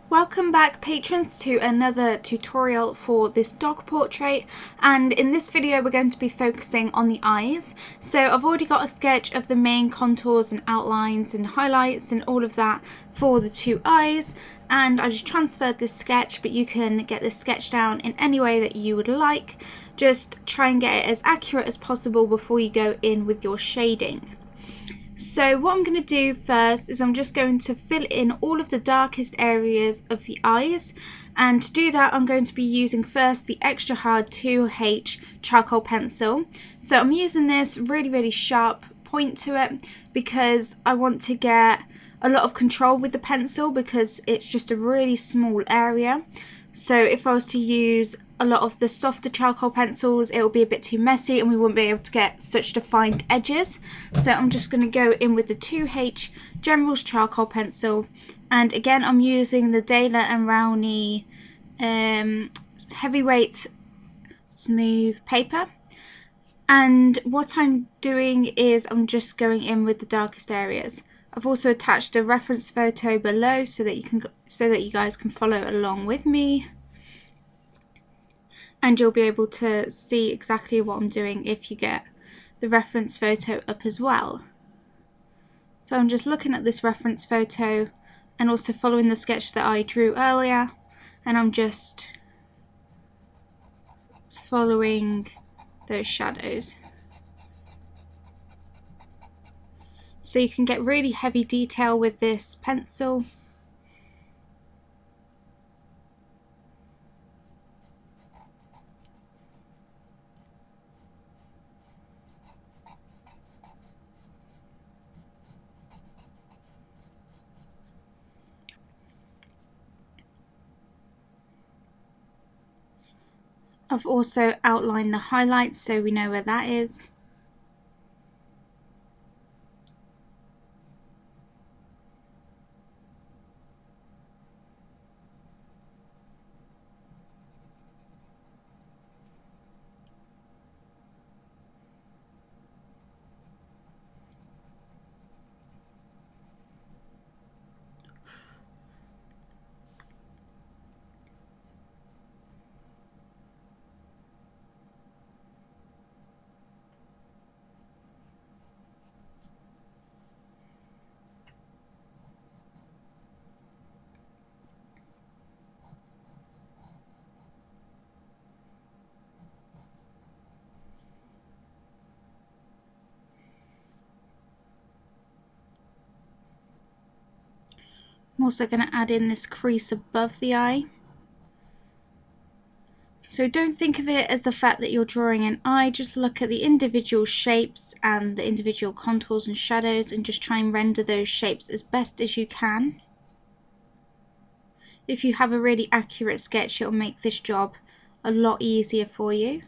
Welcome back, patrons, to another tutorial for this dog portrait, and in this video we're going to be focusing on the eyes. So I've already got a sketch of the main contours and outlines and highlights and all of that for the two eyes, and I just transferred this sketch, but you can get this sketch down in any way that you would like. Just try and get it as accurate as possible before you go in with your shading. So what I'm going to do first is I'm just going to fill in all of the darkest areas of the eyes, and to do that I'm going to be using first the extra hard 2H charcoal pencil. So I'm using this really sharp point to it because I want to get a lot of control with the pencil because it's just a really small area. So if I was to use a lot of the softer charcoal pencils, it will be a bit too messy and we wouldn't be able to get such defined edges. So I'm just going to go in with the 2H General's charcoal pencil, and again I'm using the Daler and Rowney heavyweight smooth paper. And what I'm doing is I'm just going in with the darkest areas. I've also attached a reference photo below so that you guys can follow along with me, and you'll be able to see exactly what I'm doing if you get the reference photo up as well. So I'm just looking at this reference photo and also following the sketch that I drew earlier, and I'm just following those shadows. So you can get really heavy detail with this pencil. I've also outlined the highlights so we know where that is. I'm also going to add in this crease above the eye. So don't think of it as the fact that you're drawing an eye, just look at the individual shapes and the individual contours and shadows and just try and render those shapes as best as you can. If you have a really accurate sketch, it'll make this job a lot easier for you.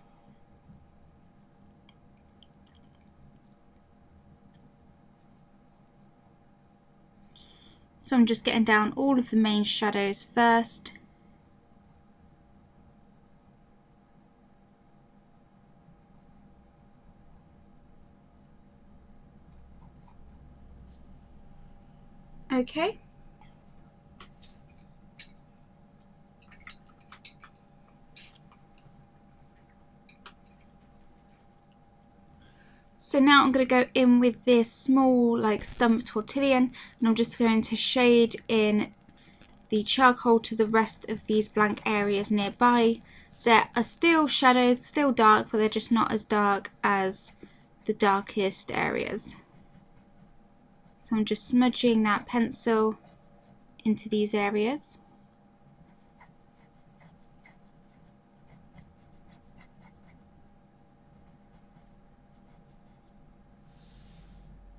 So I'm just getting down all of the main shadows first. Okay. So now I'm going to go in with this small like stump tortillon, and I'm just going to shade in the charcoal to the rest of these blank areas nearby. There are still shadows, still dark, but they're just not as dark as the darkest areas. So I'm just smudging that pencil into these areas.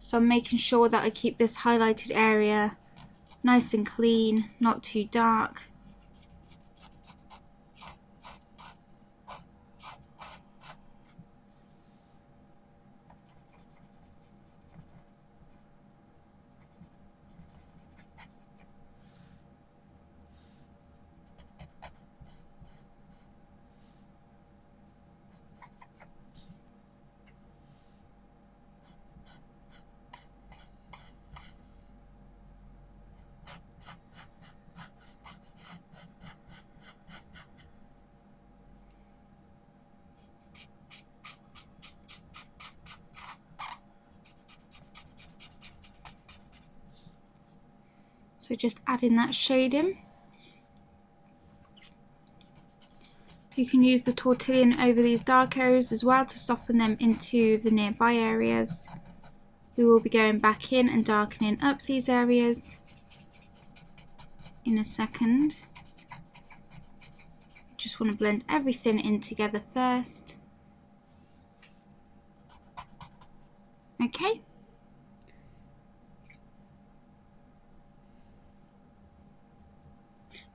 So I'm making sure that I keep this highlighted area nice and clean, not too dark. So just adding that shading. You can use the tortillon over these dark areas as well to soften them into the nearby areas. We will be going back in and darkening up these areas in a second. Just want to blend everything in together first. Okay.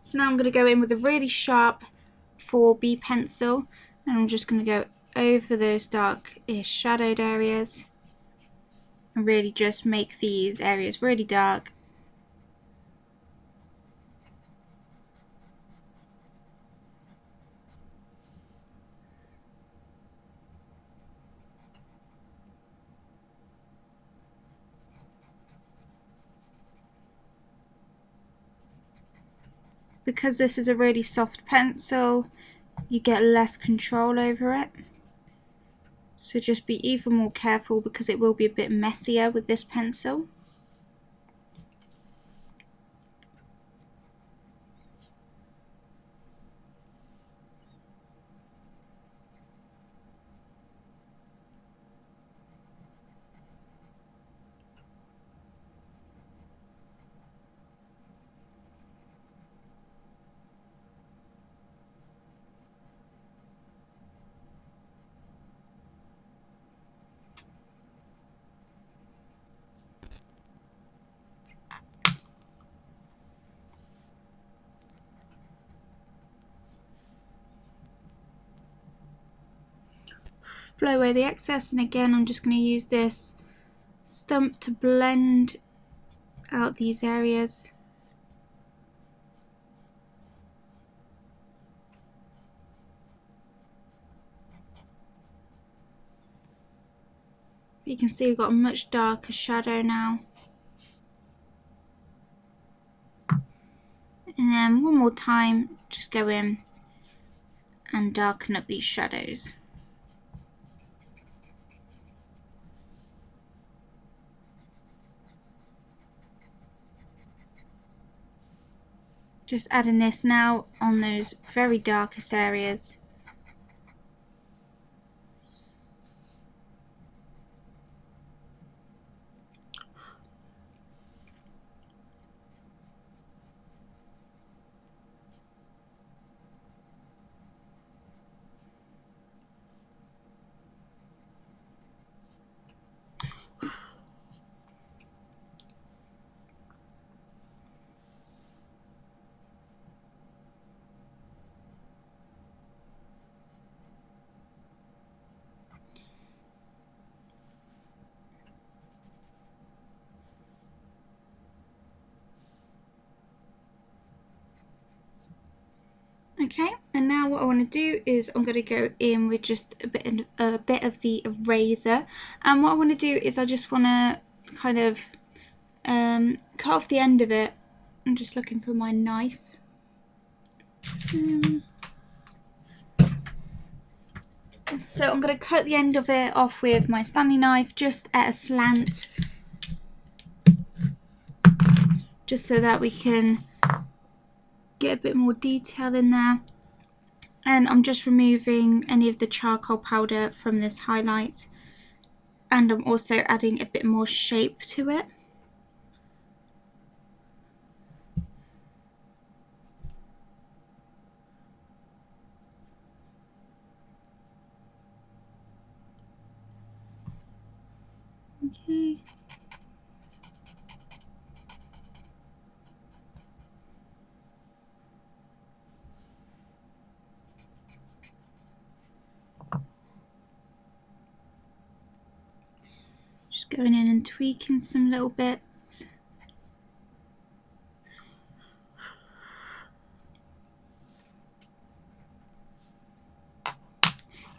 So now I'm going to go in with a really sharp 4B pencil, and I'm just going to go over those dark-ish shadowed areas and really just make these areas really dark. Because this is a really soft pencil, you get less control over it. So just be even more careful because it will be a bit messier with this pencil. Blow away the excess, and again I'm just going to use this stump to blend out these areas. You can see we've got a much darker shadow now. And then one more time, just go in and darken up these shadows. Just adding this now on those very darkest areas. Okay, and now what I want to do is I'm going to go in with just a bit of the eraser, and what I want to do is I just want to kind of cut off the end of it. I'm just looking for my knife. So I'm going to cut the end of it off with my Stanley knife just at a slant, just so that we can get a bit more detail in there. And I'm just removing any of the charcoal powder from this highlight, and I'm also adding a bit more shape to it. Okay. Just going in and tweaking some little bits.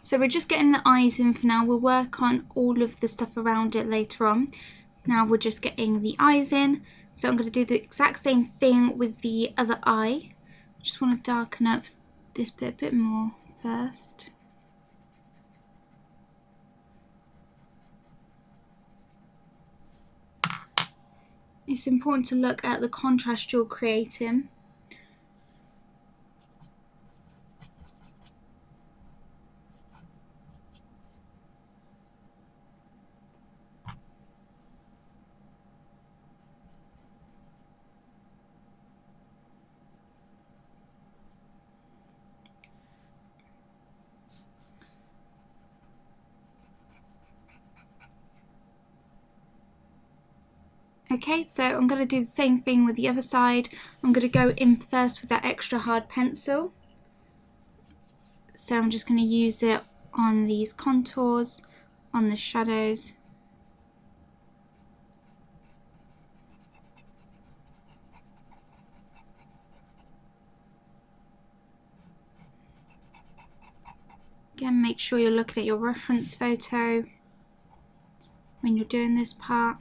So we're just getting the eyes in for now. We'll work on all of the stuff around it later on. Now we're just getting the eyes in. So I'm going to do the exact same thing with the other eye. Just want to darken up this bit a bit more first. It's important to look at the contrast you're creating. Okay, so I'm going to do the same thing with the other side. I'm going to go in first with that extra hard pencil. So I'm just going to use it on these contours, on the shadows. Again, make sure you're looking at your reference photo when you're doing this part.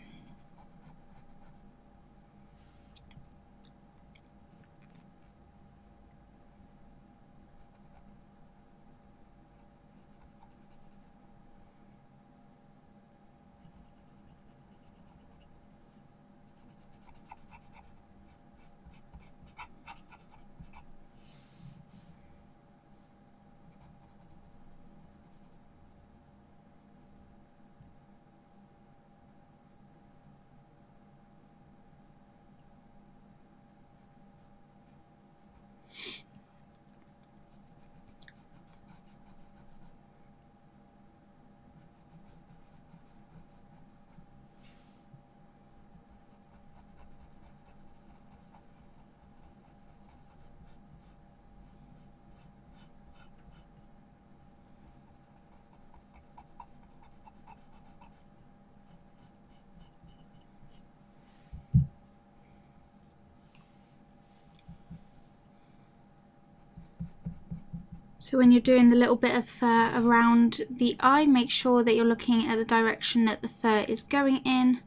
So when you're doing the little bit of fur around the eye, make sure that you're looking at the direction that the fur is going in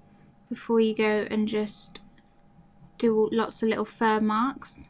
before you go and just do lots of little fur marks.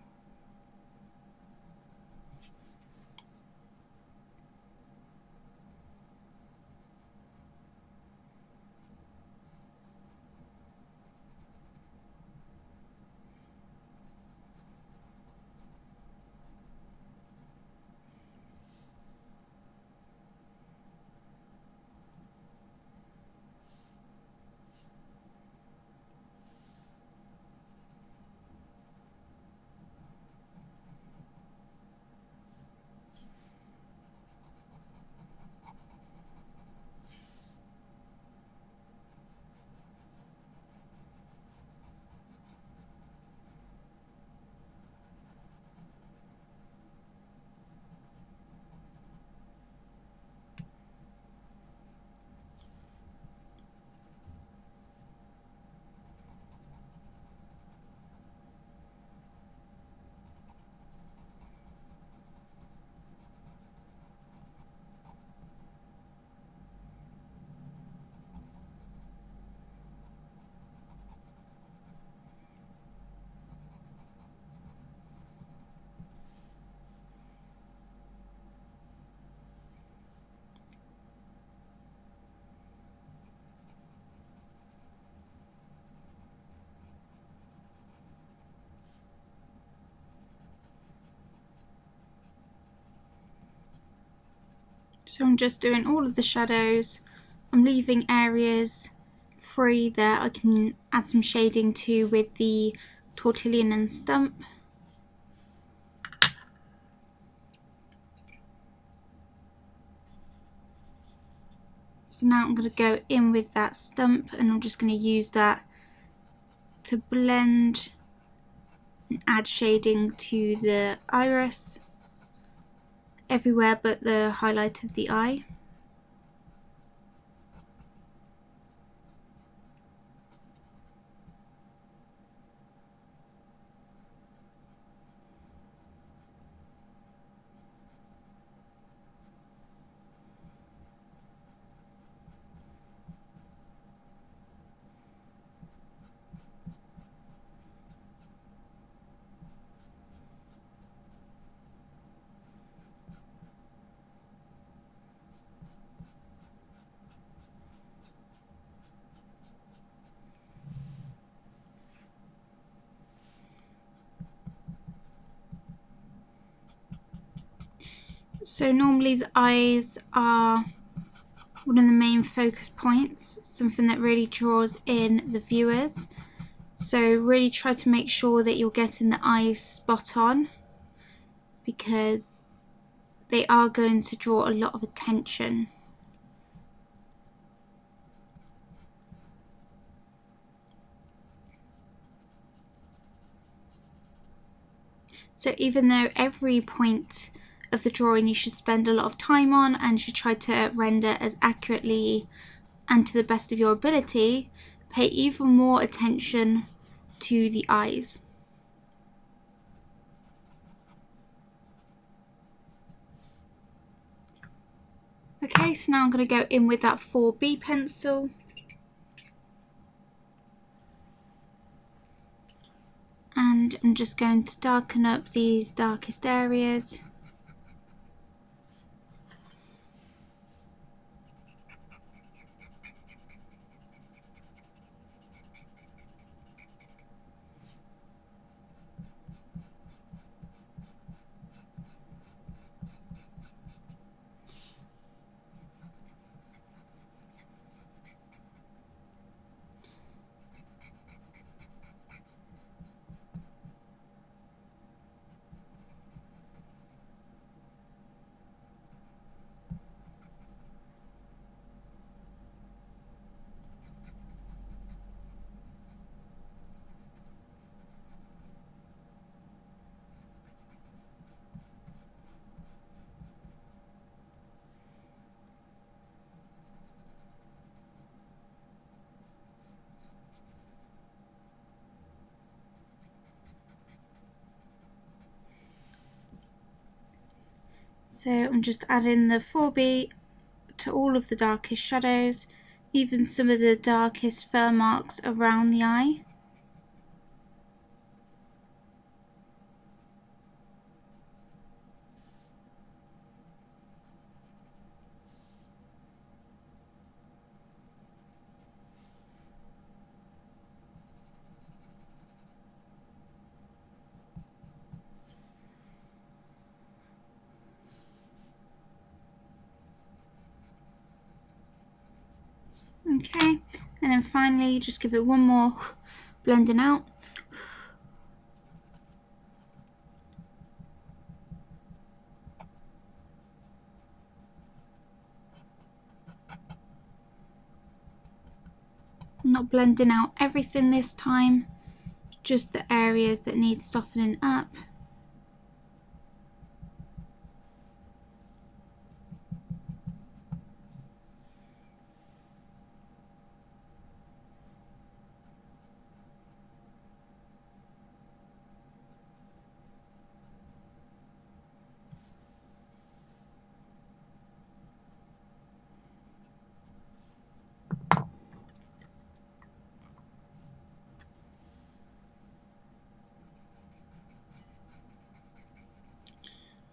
So I'm just doing all of the shadows. I'm leaving areas free that I can add some shading to with the tortillon and stump. So now I'm going to go in with that stump and I'm just going to use that to blend and add shading to the iris everywhere but the highlight of the eye. So normally the eyes are one of the main focus points, something that really draws in the viewers. So really try to make sure that you're getting the eyes spot on, because they are going to draw a lot of attention. So even though every point of the drawing you should spend a lot of time on and should try to render as accurately and to the best of your ability, pay even more attention to the eyes. Okay, so now I'm going to go in with that 4B pencil. And I'm just going to darken up these darkest areas. So I'm just adding the 4B to all of the darkest shadows, even some of the darkest fur marks around the eye. Okay, and then finally just give it one more blending out. I'm not blending out everything this time, just the areas that need softening up.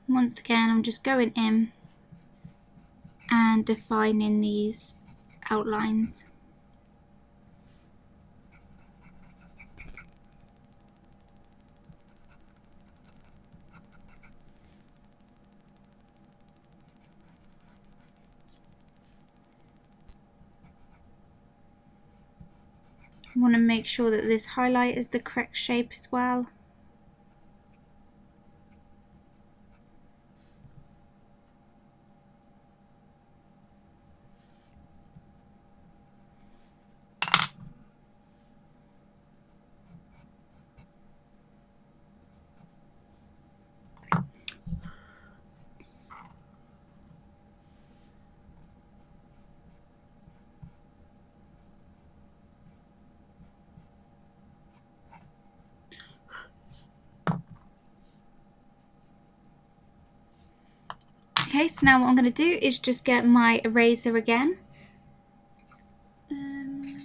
Once again, I'm just going in and defining these outlines. I want to make sure that this highlight is the correct shape as well. Okay, so now what I'm going to do is just get my eraser again. And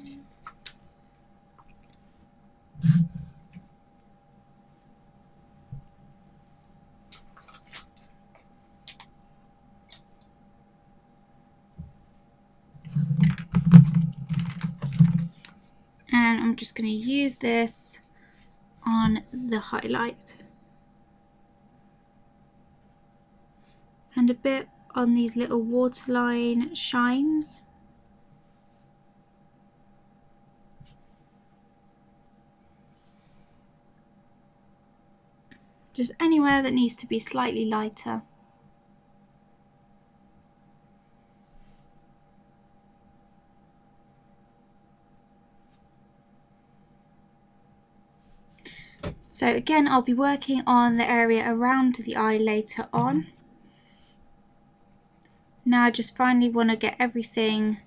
I'm just going to use this on the highlight. and a bit on these little waterline shines. Just anywhere that needs to be slightly lighter. So again, I'll be working on the area around the eye later on. Now I just finally want to get everything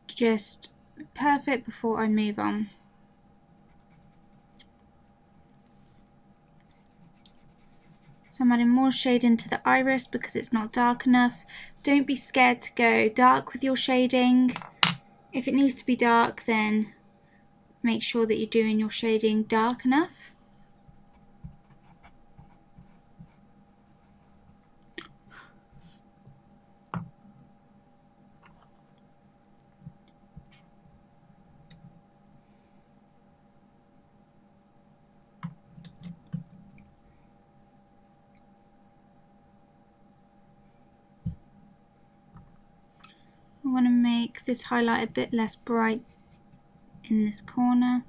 just perfect before I move on. So I'm adding more shade into the iris because it's not dark enough. Don't be scared to go dark with your shading. If it needs to be dark, then make sure that you're doing your shading dark enough. I want to make this highlight a bit less bright in this corner.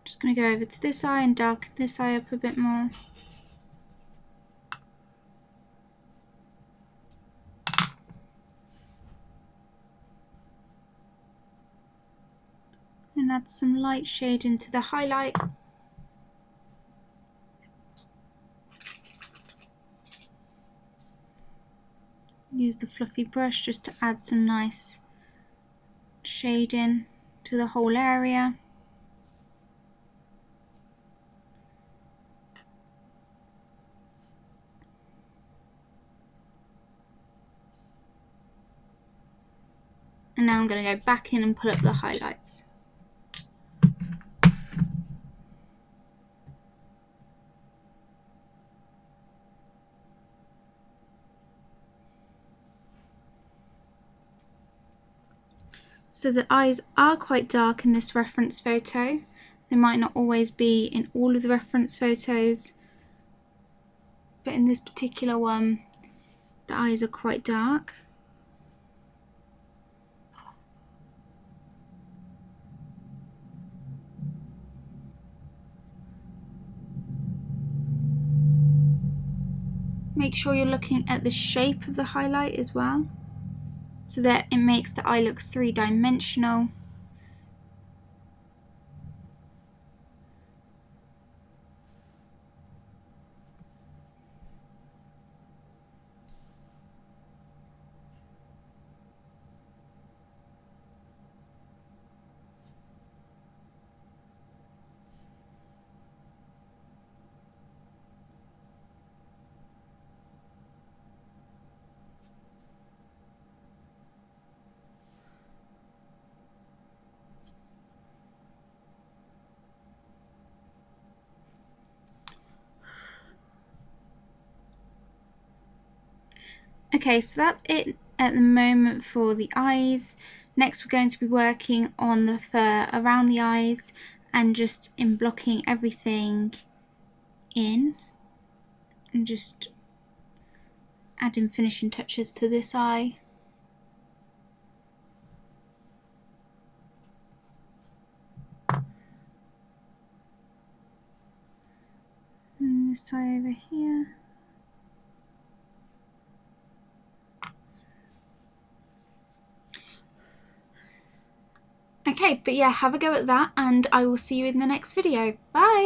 Just going to go over to this eye and darken this eye up a bit more. And add some light shade into the highlight. Use the fluffy brush just to add some nice shading to the whole area. And now I'm going to go back in and pull up the highlights. So the eyes are quite dark in this reference photo. They might not always be in all of the reference photos, but in this particular one, the eyes are quite dark. Make sure you're looking at the shape of the highlight as well, so that it makes the eye look three-dimensional. Okay, so that's it at the moment for the eyes. Next we're going to be working on the fur around the eyes and just in blocking everything in and just adding finishing touches to this eye. And this eye over here. Okay, but yeah, have a go at that and I will see you in the next video. Bye!